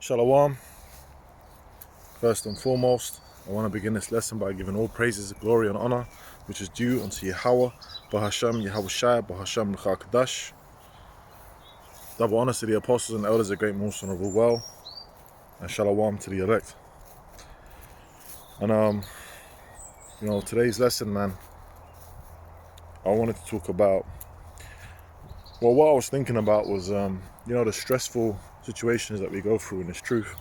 Shalom. First and foremost, I want to begin this lesson by giving all praises, glory and honor which is due unto Yahweh, Bahasham Yahweh Shai, Bahasham L'chakadash. Double honors to the apostles and elders, the great most honorable well, and shalom to the elect. And today's lesson, man, I wanted to talk about, well, what I was thinking about was, the stressful situations that we go through in this truth.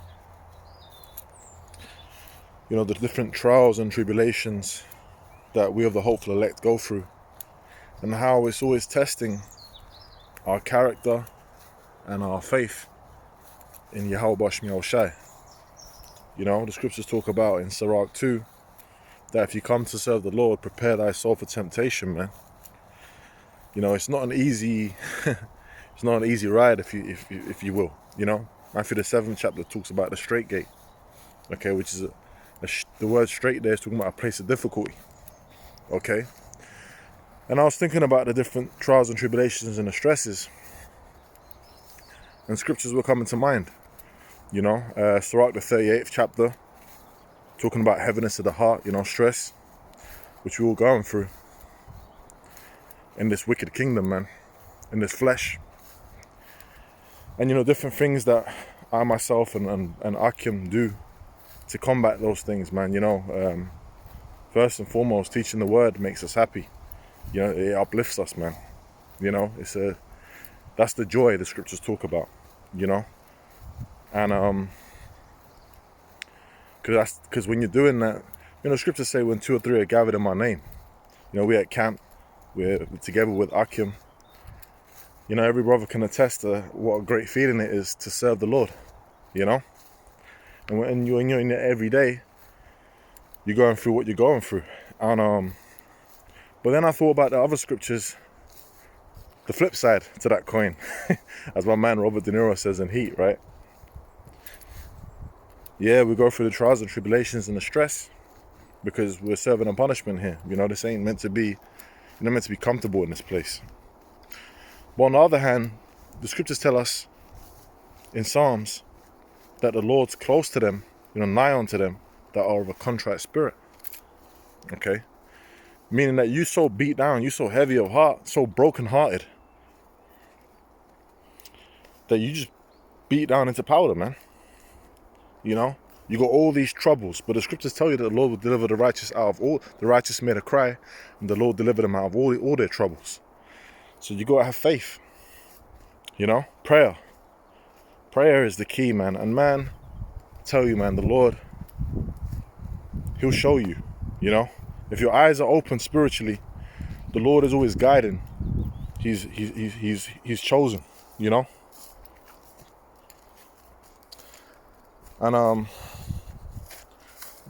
The different trials and tribulations that we of the hopeful elect go through, and how it's always testing our character and our faith in Yahweh Bashmi Shai. The scriptures talk about in Sirach 2 that if you come to serve the Lord, prepare thy soul for temptation, man. It's not an easy it's not an easy ride, if you will. Matthew the 7th chapter talks about the straight gate, okay, which is the word straight there is talking about a place of difficulty, okay. And I was thinking about the different trials and tribulations and the stresses, and scriptures were coming to mind. Sirach the 38th chapter, talking about heaviness of the heart, stress, which we're all going through in this wicked kingdom, man, in this flesh. And different things that I myself and Akim do to combat those things, man. First and foremost, teaching the word makes us happy. It uplifts us, man. That's the joy the scriptures talk about, and because when you're doing that, scriptures say when 2 or 3 are gathered in my name, we're at camp, we're together with Akim. Every brother can attest to what a great feeling it is to serve the Lord, and when you're in it every day, you're going through what you're going through. And but then I thought about the other scriptures, the flip side to that coin, as my man Robert De Niro says in Heat, right? Yeah, we go through the trials and tribulations and the stress because we're serving a punishment here. This ain't meant to be, meant to be comfortable in this place. But on the other hand, the scriptures tell us in Psalms that the Lord's close to them, nigh unto them that are of a contrite spirit. Okay? Meaning that you so beat down, you so heavy of heart, so broken-hearted, that you just beat down into powder, man. You got all these troubles, but the scriptures tell you that the Lord will deliver the righteous out of all. The righteous made a cry, and the Lord delivered them out of all their troubles. So you got to have faith, prayer. Prayer is the key, man. And man, I tell you, man, the Lord, he'll show you, If your eyes are open spiritually, the Lord is always guiding. He's chosen, And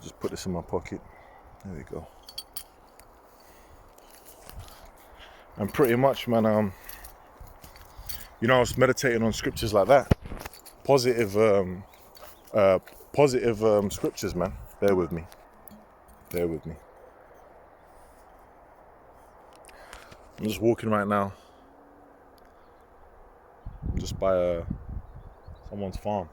just put this in my pocket. There we go. And pretty much, man, I was meditating on scriptures like that. Positive scriptures, man. Bear with me. I'm just walking right now. I'm just by someone's farm.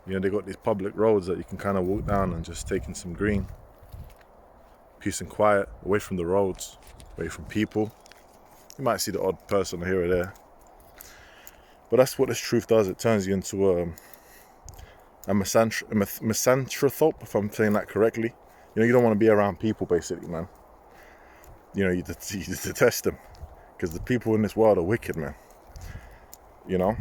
They got these public roads that you can kind of walk down and just take in some green. Peace and quiet, away from the roads, away from people. You might see the odd person here or there. But that's what this truth does. It turns you into a misanthrope, if I'm saying that correctly. You don't want to be around people, basically, man. You detest them. Because the people in this world are wicked, man. And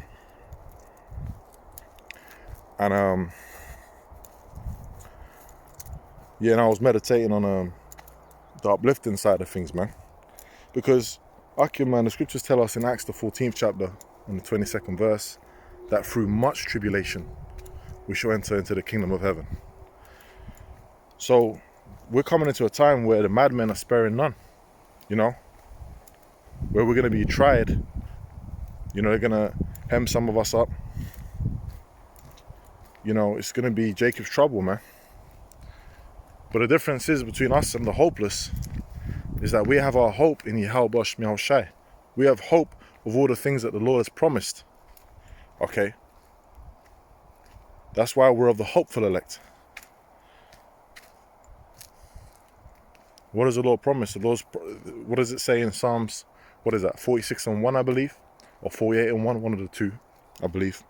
and I was meditating on the uplifting side of things, man. Because Akim, man, the scriptures tell us in Acts the 14th chapter and the 22nd verse that through much tribulation we shall enter into the kingdom of heaven. So we're coming into a time where the madmen are sparing none, where we're going to be tried. They're going to hem some of us up. It's going to be Jacob's trouble, man. But the difference is between us and the hopeless is that we have our hope in Yahweh Bashmi Shai. We have hope of all the things that the Lord has promised. Okay? That's why we're of the hopeful elect. What does the Lord promise? What does it say in Psalms? What is that? 46:1, I believe, or 48:1, one of the two, I believe.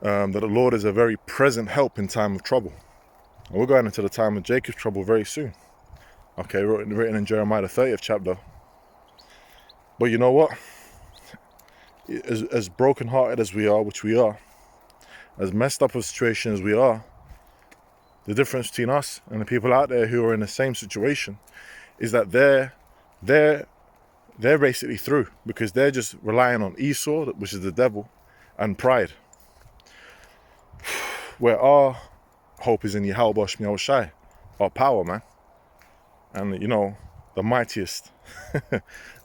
That the Lord is a very present help in time of trouble. And we're going into the time of Jacob's trouble very soon. Okay, written in Jeremiah the 30th chapter. But you know what? As broken-hearted as we are, which we are, as messed up a situation as we are, the difference between us and the people out there who are in the same situation is that they're basically through, because they're just relying on Esau, which is the devil, and pride. Where our hope is in Yahweh Shemiel Shai, our power, man. And the mightiest.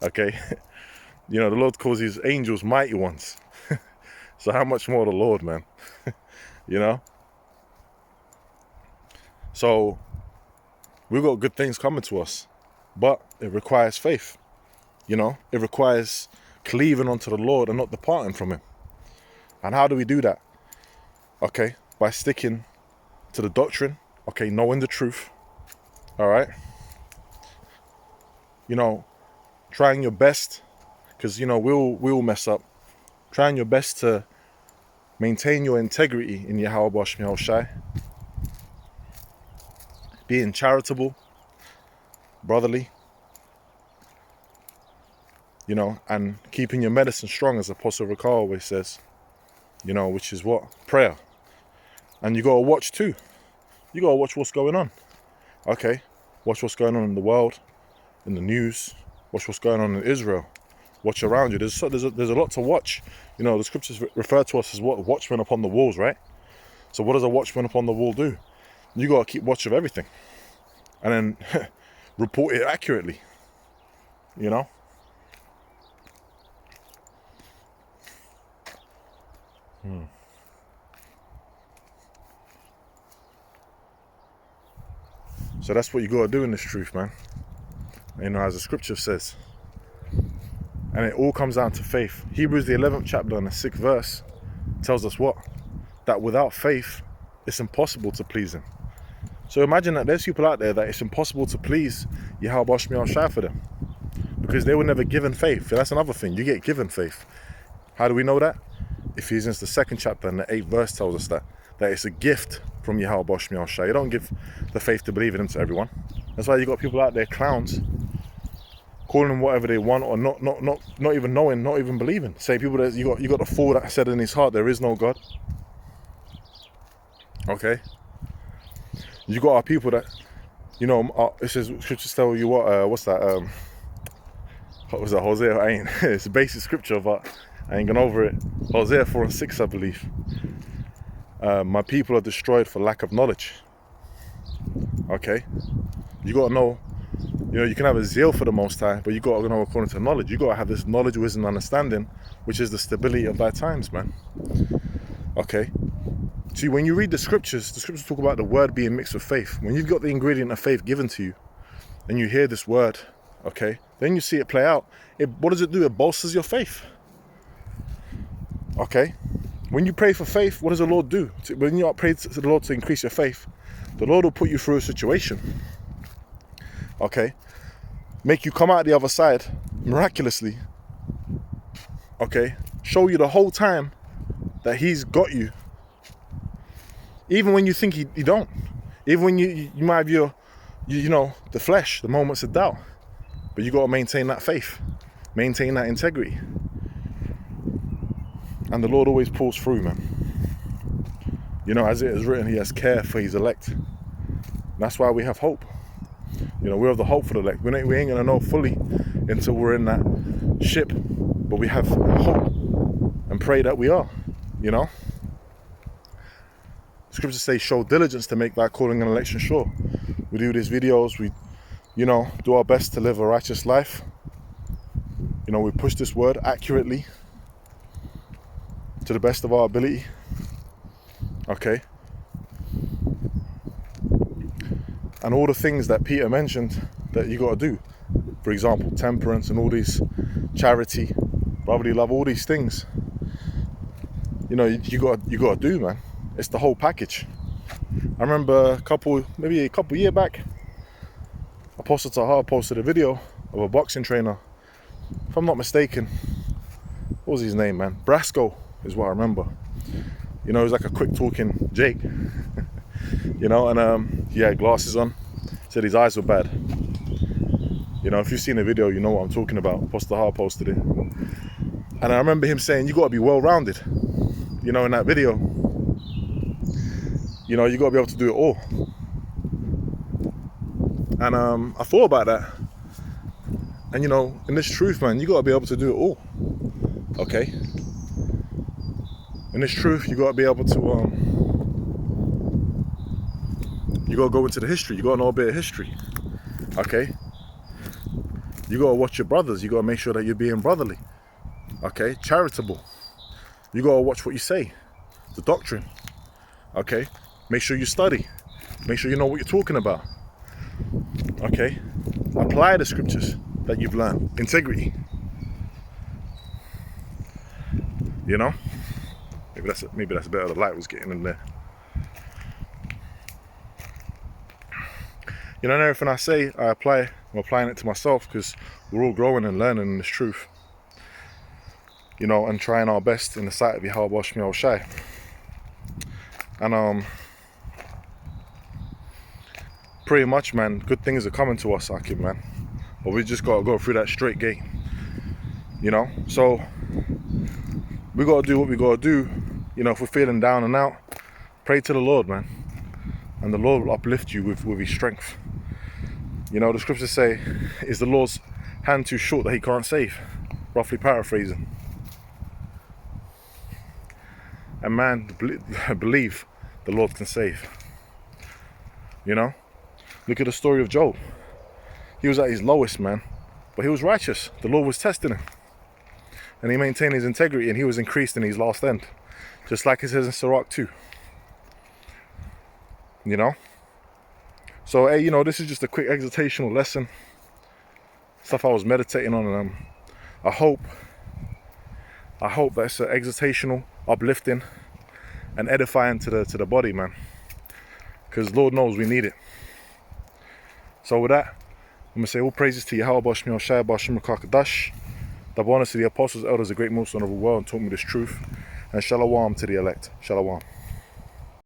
Okay? The Lord calls his angels mighty ones. So how much more the Lord, man? So we've got good things coming to us, but it requires faith. It requires cleaving onto the Lord and not departing from him. And how do we do that? Okay, by sticking to the doctrine, okay, knowing the truth, all right? Trying your best, because, we'll mess up. Trying your best to maintain your integrity in Yahweh Shemiel Shai. Being charitable, brotherly, and keeping your medicine strong, as Apostle Ricard always says, which is what? Prayer. And you got to watch too. You got to watch what's going on. Okay, watch what's going on in the world, in the news. Watch what's going on in Israel. Watch around you. There's a lot to watch. The scriptures refer to us as what? Watchmen upon the walls, right? So what does a watchman upon the wall do? You got to keep watch of everything. And then report it accurately. So that's what you got to do in this truth, man. As the scripture says. And it all comes down to faith. Hebrews the 11th chapter and the 6th verse tells us what? That without faith, it's impossible to please him. So imagine that there's people out there that it's impossible to please Yahweh Shemiel Shai for them, because they were never given faith. That's another thing. You get given faith. How do we know that? Ephesians the 2nd chapter and the 8th verse tells us that it's a gift from Yahweh Shemiel Shai. You don't give the faith to believe in him to everyone. That's why you got people out there, clowns, calling them whatever they want, or not even knowing, not even believing. Say people that you got the fool that said in his heart there is no God. Okay. You got our people that, it says, scriptures tell you what, what's that, what was that, Hosea? It's a basic scripture, but I ain't gone over it. Hosea 4:6, I believe. My people are destroyed for lack of knowledge. Okay? You got to know, you can have a zeal for the Most High, but you got to know according to knowledge. You got to have this knowledge, wisdom, understanding, which is the stability of thy times, man. Okay? See, when you read the scriptures talk about the word being mixed with faith. When you've got the ingredient of faith given to you, and you hear this word, okay, then you see it play out. What does it do? It bolsters your faith. Okay? When you pray for faith, what does the Lord do? When you pray to the Lord to increase your faith, the Lord will put you through a situation. Okay? Make you come out the other side miraculously. Okay? Show you the whole time that he's got you. Even when you think he don't. Even when you might have your the flesh, the moments of doubt. But you got to maintain that faith. Maintain that integrity. And the Lord always pulls through, man. As it is written, he has care for his elect. That's why we have hope. We're of the hopeful elect. We ain't going to know fully until we're in that ship. But we have hope and pray that we are, Scriptures say, show diligence to make thy calling and election sure. We do these videos. We, do our best to live a righteous life. We push this word accurately to the best of our ability. Okay. And all the things that Peter mentioned that you got to do. For example, temperance and all these, charity, brotherly love, all these things. you know, you got to do, man. It's the whole package. I remember maybe a couple year back, Apostle Taha posted a video of a boxing trainer. If I'm not mistaken, what was his name, man? Brasco is what I remember. You know, he was like a quick talking Jake. You know, and he had glasses on. Said his eyes were bad. You know, if you've seen the video, you know what I'm talking about. Apostle Taha posted it. And I remember him saying, you got to be well-rounded. You know, in that video, you know, you got to be able to do it all. And I thought about that. And you know, in this truth, man, you got to be able to do it all. Okay? In this truth, you got to be able to, you got to go into the history. You got to know a bit of history. Okay? You got to watch your brothers. You got to make sure that you're being brotherly. Okay? Charitable. You got to watch what you say. The doctrine. Okay? Make sure you study. Make sure you know what you're talking about. Okay? Apply the scriptures that you've learned. Integrity. You know? Maybe that's better. The light was getting in there. You know, and everything I say, I'm applying it to myself, because we're all growing and learning in this truth. You know, and trying our best in the sight of Yahweh Shemiel Shai. And pretty much, man, good things are coming to us, Akim, man. But we just got to go through that straight gate. You know? So, we got to do what we got to do. You know, if we're feeling down and out, pray to the Lord, man. And the Lord will uplift you with his strength. You know, the scriptures say, is the Lord's hand too short that he can't save? Roughly paraphrasing. And man, believe the Lord can save. You know? Look at the story of Job. He was at his lowest, man. But he was righteous. The Lord was testing him. And he maintained his integrity, and he was increased in his last end. Just like it says in Sirach 2. You know? So, hey, you know, this is just a quick exhortational lesson. Stuff I was meditating on, and I hope that it's exhortational, uplifting, and edifying to the body, man. Because Lord knows we need it. So with that, I'm going to say all praises to Yahweh Shemiel Shai B'Shem Kadash. Double honors to the apostles, elders, the great most honorable world, and taught me this truth. And shalom to the elect. Shalom.